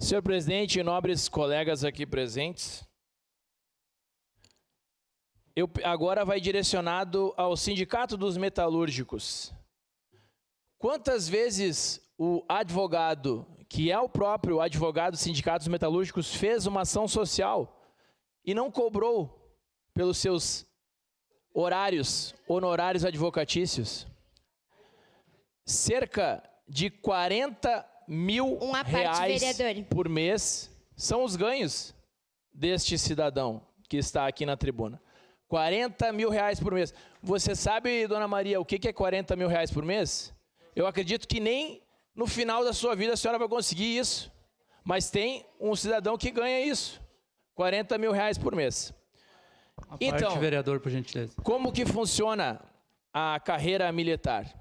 Senhor presidente e nobres colegas aqui presentes, agora vai direcionado ao Sindicato dos Metalúrgicos. Quantas vezes o advogado, que é o próprio advogado do Sindicato dos Metalúrgicos, fez uma ação social e não cobrou pelos seus honorários advocatícios? Cerca de 40 mil reais por mês são os ganhos deste cidadão que está aqui na tribuna. 40 mil reais por mês. Você sabe, dona Maria, o que é 40 mil reais por mês? Eu acredito que nem no final da sua vida a senhora vai conseguir isso. Mas tem um cidadão que ganha isso. 40 mil reais por mês. Então, vereador, por gentileza. Como que funciona a carreira militar?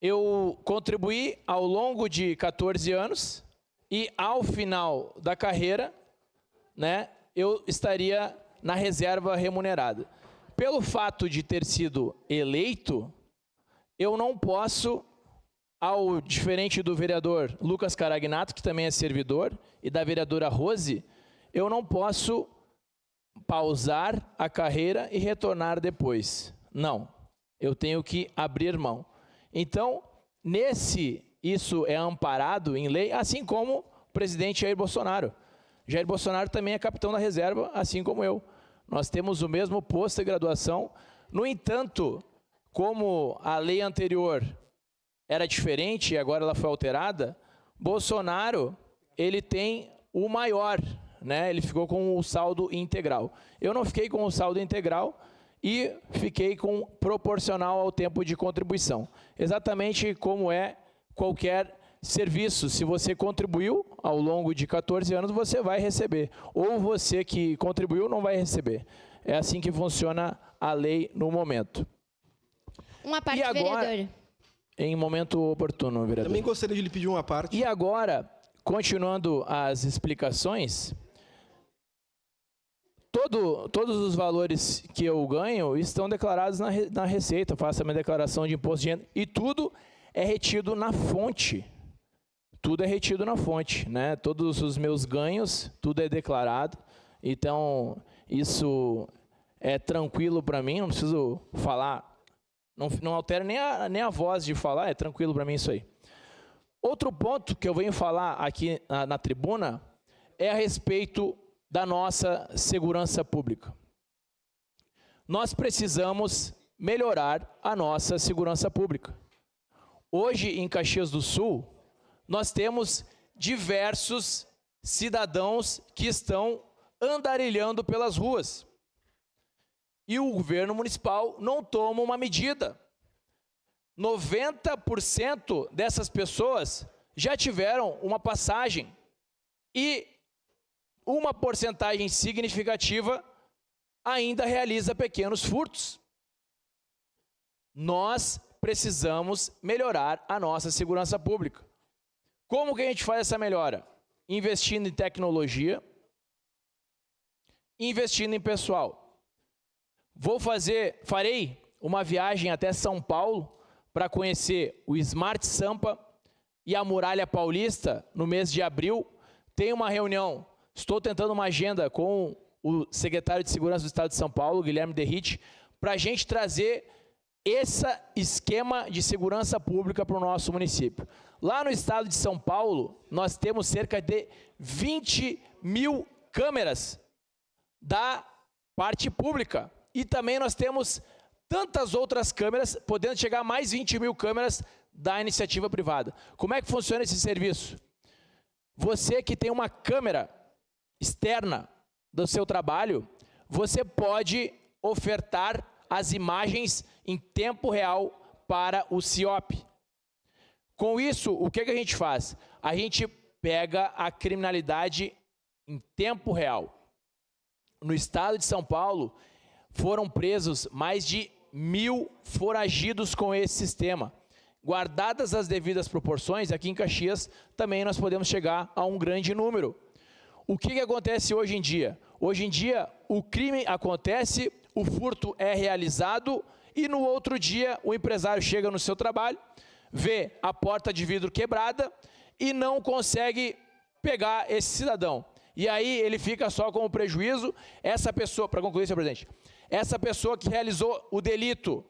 Eu contribuí ao longo de 14 anos e ao final da carreira, né, eu estaria na reserva remunerada. Pelo fato de ter sido eleito, eu não posso, diferente do vereador Lucas Caragnato, que também é servidor, e da vereadora Rose, eu não posso pausar a carreira e retornar depois. Não, eu tenho que abrir mão. Então, isso é amparado em lei, assim como o presidente Jair Bolsonaro. Jair Bolsonaro também é capitão da reserva, assim como eu. Nós temos o mesmo posto de graduação. No entanto, como a lei anterior era diferente e agora ela foi alterada, Bolsonaro, ele tem o maior, né? Ele ficou com o saldo integral. Eu não fiquei com o saldo integral e fiquei com proporcional ao tempo de contribuição. Exatamente como é qualquer serviço. Se você contribuiu ao longo de 14 anos, você vai receber. Ou você que contribuiu não vai receber. É assim que funciona a lei no momento. Uma parte, vereador. Em momento oportuno, vereador. Também gostaria de lhe pedir uma parte. E agora, continuando as explicações, todos os valores que eu ganho estão declarados na Receita. Eu faço a minha declaração de imposto de renda e tudo é retido na fonte. Tudo é retido na fonte, né? Todos os meus ganhos, tudo é declarado. Então, isso é tranquilo para mim, não preciso falar, não altera nem a voz de falar, é tranquilo para mim isso aí. Outro ponto que eu venho falar aqui na tribuna é a respeito da nossa segurança pública. Nós precisamos melhorar a nossa segurança pública. Hoje, em Caxias do Sul, nós temos diversos cidadãos que estão andarilhando pelas ruas. E o governo municipal não toma uma medida. 90% dessas pessoas já tiveram uma passagem e uma porcentagem significativa ainda realiza pequenos furtos. Nós precisamos melhorar a nossa segurança pública. Como que a gente faz essa melhora? Investindo em tecnologia, investindo em pessoal. Farei uma viagem até São Paulo para conhecer o Smart Sampa e a Muralha Paulista no mês de abril. Tem uma reunião, estou tentando uma agenda com o secretário de Segurança do Estado de São Paulo, Guilherme Derrite, para a gente trazer esse esquema de segurança pública para o nosso município. Lá no estado de São Paulo, nós temos cerca de 20 mil câmeras da parte pública. E também nós temos tantas outras câmeras, podendo chegar a mais 20 mil câmeras da iniciativa privada. Como é que funciona esse serviço? Você que tem uma câmera externa do seu trabalho, você pode ofertar as imagens em tempo real para o CIOP. Com isso, o que a gente faz? A gente pega a criminalidade em tempo real. No estado de São Paulo, foram presos mais de 1.000 foragidos com esse sistema. Guardadas as devidas proporções, aqui em Caxias também nós podemos chegar a um grande número. O que acontece hoje em dia? Hoje em dia, o crime acontece, o furto é realizado e no outro dia o empresário chega no seu trabalho, vê a porta de vidro quebrada e não consegue pegar esse cidadão. E aí ele fica só com o prejuízo. Essa pessoa, para concluir, senhor presidente, essa pessoa que realizou o delito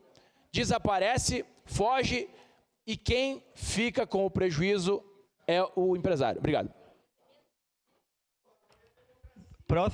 desaparece, foge, e quem fica com o prejuízo é o empresário. Obrigado. Próximo.